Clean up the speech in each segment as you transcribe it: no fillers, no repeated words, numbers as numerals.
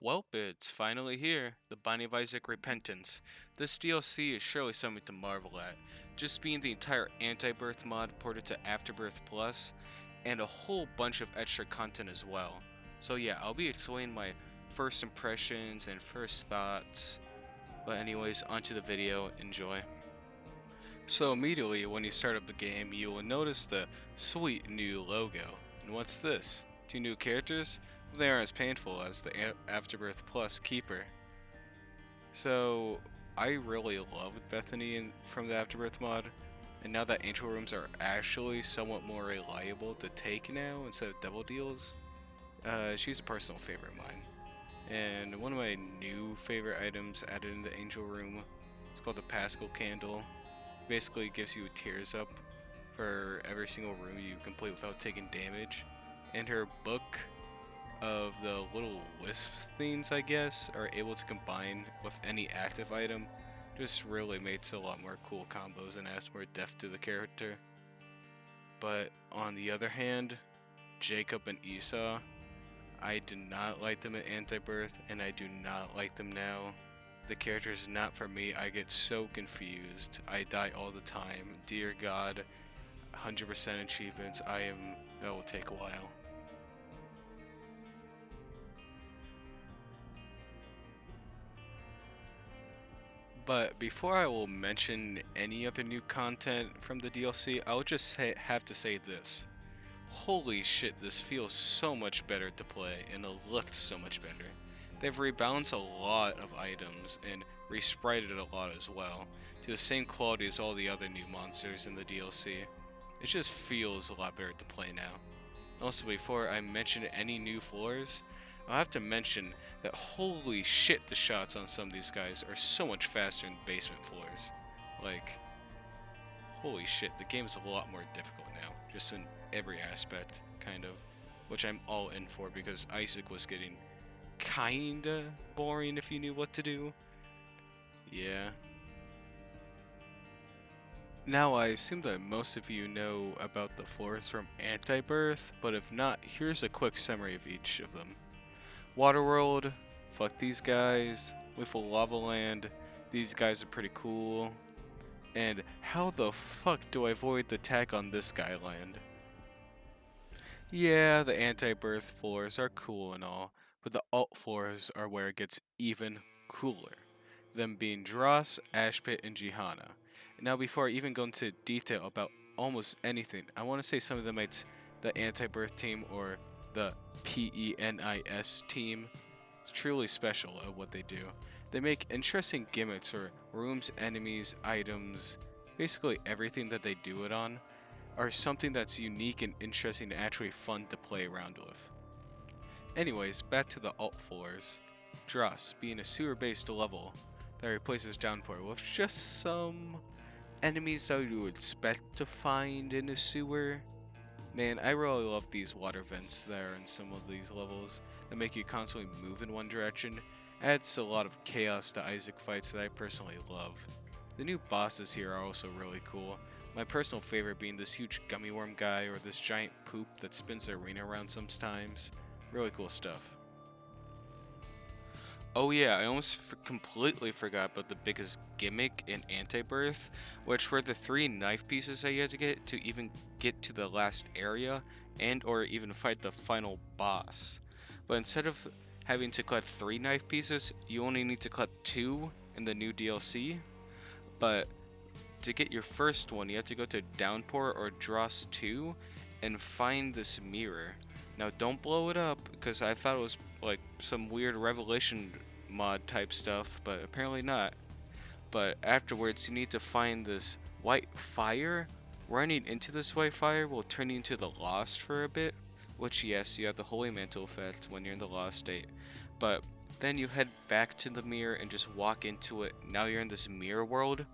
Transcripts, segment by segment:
Welp, it's finally here, the Binding of Isaac Repentance. This DLC is surely something to marvel at, just being the entire Antibirth mod ported to Afterbirth Plus, and a whole bunch of extra content as well. So yeah, I'll be explaining my first impressions and first thoughts, but anyways, onto the video, enjoy. So immediately when you start up the game, you will notice the sweet new logo. And what's this? Two new characters? They aren't as painful as the Afterbirth Plus Keeper. So I really loved Bethany from the Afterbirth mod, and now that Angel Rooms are actually somewhat more reliable to take now instead of double deals, she's a personal favorite of mine. And one of my new favorite items added in the Angel Room is called the Pascal Candle. Basically gives you tears up for every single room you complete without taking damage. And her book of the little wisp things, I guess, are able to combine with any active item. Just really makes a lot more cool combos and adds more depth to the character. But on the other hand, Jacob and Esau, I did not like them at Antibirth, and I do not like them now. The character is not for me. I get so confused. I die all the time. Dear God, 100% achievements. That will take a while. But before I will mention any other new content from the DLC, I'll just have to say this. Holy shit, this feels so much better to play, and it looks so much better. They've rebalanced a lot of items and resprited it a lot as well, to the same quality as all the other new monsters in the DLC. It just feels a lot better to play now. Also, before I mention any new floors, I'll have to mention that holy shit, the shots on some of these guys are so much faster in basement floors. Like, holy shit, the game is a lot more difficult now, just in every aspect, kind of, which I'm all in for because Isaac was getting kinda boring if you knew what to do. Yeah. Now I assume that most of you know about the floors from Antibirth, but if not, here's a quick summary of each of them. Waterworld, fuck these guys. Lethal Lava Land, these guys are pretty cool. And how the fuck do I avoid the attack on this guy land? Yeah, the Antibirth floors are cool and all, but the alt floors are where it gets even cooler. Them being Dross, Ashpit, and Jihana. Now before I even go into detail about almost anything, I want to say some of them it's the Antibirth team or the PENIS team. It's truly special at what they do. They make interesting gimmicks for rooms, enemies, items, basically everything that they do it on are something that's unique and interesting and actually fun to play around with. Anyways, back to the alt floors. Dross being a sewer based level that replaces Downpour with just some enemies that you would expect to find in a sewer. Man, I really love these water vents that are in some of these levels that make you constantly move in one direction. Adds a lot of chaos to Isaac fights that I personally love. The new bosses here are also really cool. My personal favorite being this huge gummy worm guy or this giant poop that spins the arena around sometimes. Really cool stuff. Oh yeah, I almost completely forgot about the biggest gimmick in Antibirth, which were the 3 knife pieces that you had to get to even get to the last area and or even fight the final boss. But instead of having to collect 3 knife pieces, you only need to collect 2 in the new DLC. But to get your first one, you have to go to Downpour or Dross 2 and find this mirror. Now don't blow it up because I thought it was like some weird Revelation mod type stuff, but apparently not. But afterwards you need to find this white fire. Running into this white fire will turn you into the Lost for a bit, which yes, you have the Holy Mantle effect when you're in the Lost state. But then you head back to the mirror and just walk into it. Now you're in this mirror world,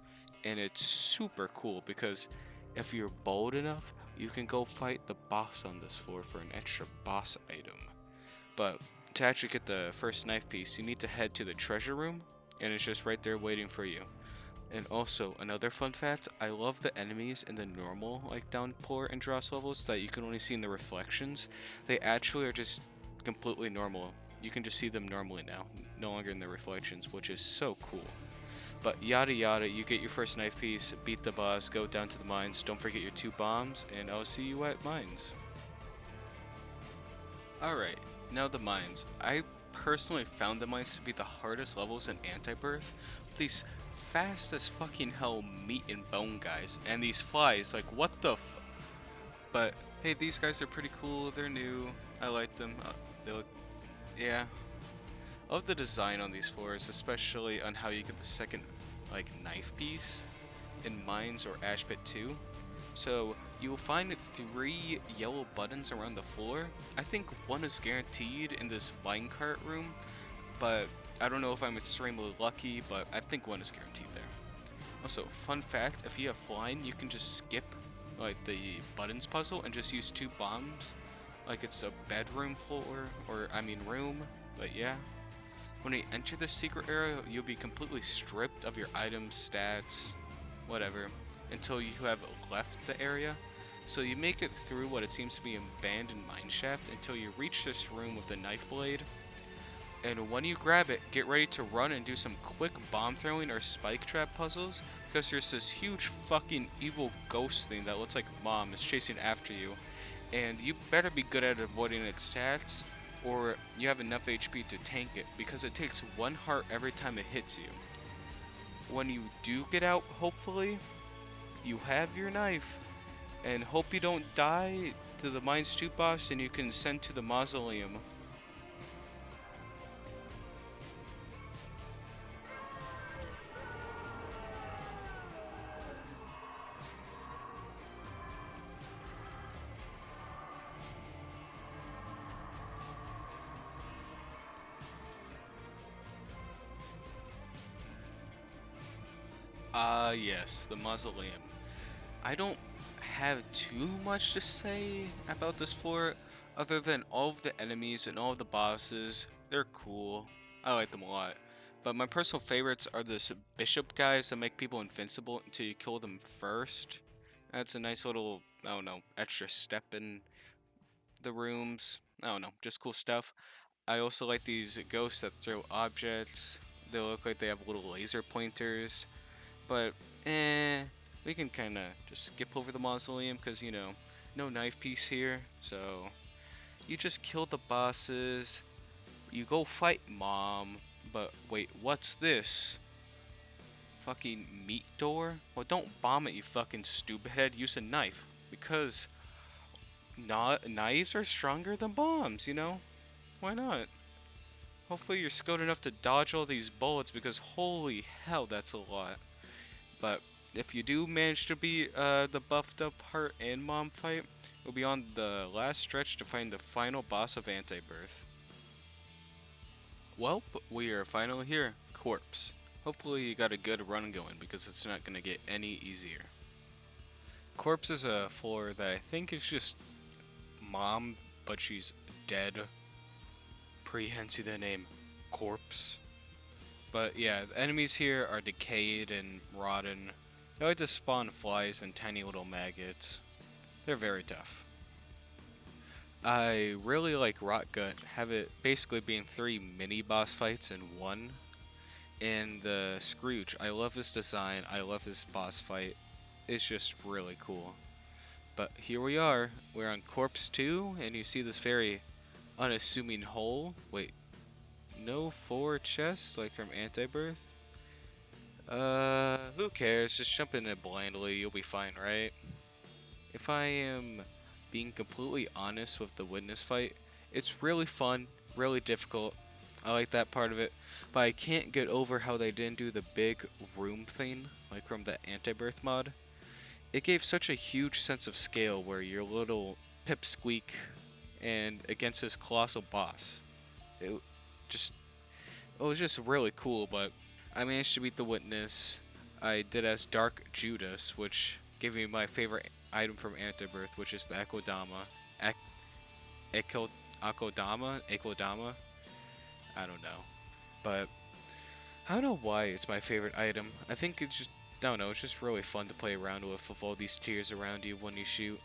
and it's super cool because if you're bold enough, you can go fight the boss on this floor for an extra boss item. But to actually get the first knife piece, you need to head to the treasure room, and it's just right there waiting for you. And also, another fun fact, I love the enemies in the normal, like Downpour and Dross levels that you can only see in the reflections. They actually are just completely normal. you can just see them normally now, no longer in their reflections, which is so cool. But yada yada, you get your first knife piece, beat the boss, go down to the mines, don't forget your 2 bombs, and I'll see you at mines. Alright, now the mines. I personally found the mines to be the hardest levels in Antibirth. These fast as fucking hell meat and bone guys, and these flies, like what the But hey, these guys are pretty cool, they're new, I like them, they look, yeah. I love the design on these floors, especially on how you get the second, like, knife piece in Mines or Ash Pit 2. So, you will find 3 yellow buttons around the floor. I think 1 is guaranteed in this minecart room, but I don't know if I'm extremely lucky, but I think 1 is guaranteed there. Also, fun fact, if you have flying, you can just skip, like, the buttons puzzle and just use 2 bombs, like it's a bedroom floor, or, I mean room, but yeah. When you enter the secret area, you'll be completely stripped of your items, stats, whatever, until you have left the area. So you make it through what it seems to be an abandoned mineshaft until you reach this room with the knife blade. And when you grab it, get ready to run and do some quick bomb throwing or spike trap puzzles, because there's this huge fucking evil ghost thing that looks like Mom is chasing after you. And you better be good at avoiding its stats, or you have enough HP to tank it, because it takes 1 heart every time it hits you. When you do get out, hopefully, you have your knife, and hope you don't die to the Mines 2 boss and you can send to the mausoleum. Yes, the mausoleum. I don't have too much to say about this floor, other than all of the enemies and all of the bosses. They're cool. I like them a lot. But my personal favorites are this bishop guys that make people invincible until you kill them first. That's a nice little, I don't know, extra step in the rooms. I don't know, just cool stuff. I also like these ghosts that throw objects. They look like they have little laser pointers. But, we can kind of just skip over the mausoleum because, you know, no knife piece here. So, you just kill the bosses. You go fight Mom. But, wait, what's this? Fucking meat door? Well, don't bomb it, you fucking stupid head. Use a knife. Because, knives are stronger than bombs, you know? Why not? Hopefully you're skilled enough to dodge all these bullets because holy hell, that's a lot. But if you do manage to beat the buffed up Heart and Mom fight, we'll be on the last stretch to find the final boss of Antibirth. Well, we are finally here, Corpse. Hopefully you got a good run going because it's not going to get any easier. Corpse is a floor that I think is just Mom, but she's dead. Hence the name Corpse. But yeah, the enemies here are decayed and rotten. They like to spawn flies and tiny little maggots. They're very tough. I really like Rotgut, have it basically being 3 mini boss fights in one. And the Scrooge, I love his design, I love his boss fight. It's just really cool. But here we are, we're on Corpse 2, and you see this very unassuming hole. Wait, no 4 chests like from Antibirth? Who cares? Just jump in it blindly, you'll be fine, right? If I am being completely honest with the witness fight, it's really fun, really difficult. I like that part of it, but I can't get over how they didn't do the big room thing, like from the Antibirth mod. It gave such a huge sense of scale where your little pipsqueak and against this colossal boss. It was just really cool, but I managed to beat the witness. I did as Dark Judas, which gave me my favorite item from Antibirth, which is the Ekodama. Ekodama? I don't know. But I don't know why it's my favorite item. I think it's just, I don't know, it's just really fun to play around with all these tears around you when you shoot.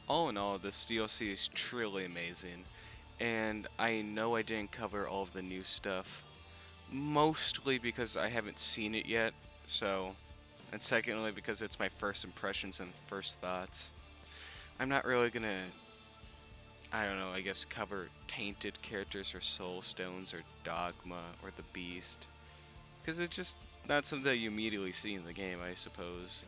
All in all, this DLC is truly amazing, and I know I didn't cover all of the new stuff, mostly because I haven't seen it yet, so, and secondly because it's my first impressions and first thoughts. I'm not really gonna, I don't know, I guess cover tainted characters or soul stones or dogma or the beast, because it's just not something that you immediately see in the game, I suppose.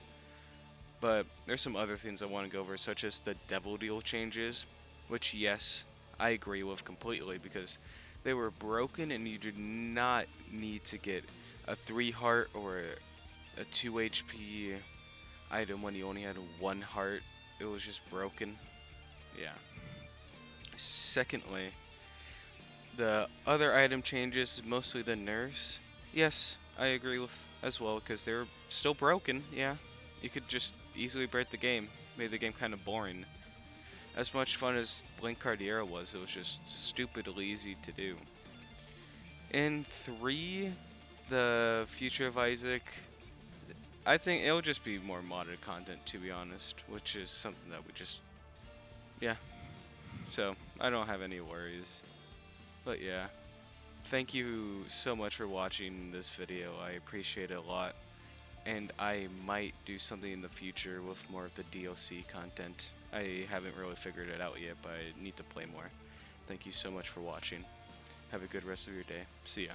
But there's some other things I want to go over, such as the Devil Deal changes, which, yes, I agree with completely because they were broken and you did not need to get a 3 heart or a 2 HP item when you only had 1 heart. It was just broken. Yeah. Secondly, the other item changes, mostly the nurse. Yes, I agree with as well because they were still broken. Yeah, you could just easily break the game. Made the game kind of boring. As much fun as Blink Cardiera was, it was just stupidly easy to do. In 3, the Future of Isaac, I think it'll just be more modded content, to be honest, which is something that we just, yeah. So, I don't have any worries. But yeah, thank you so much for watching this video. I appreciate it a lot. And I might do something in the future with more of the DLC content. I haven't really figured it out yet, but I need to play more. Thank you so much for watching. Have a good rest of your day. See ya.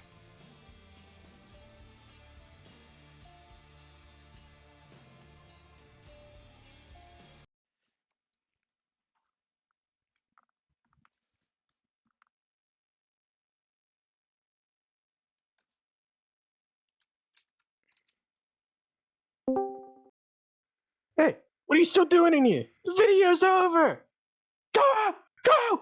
Hey, what are you still doing in here? The video's over! Go! Go!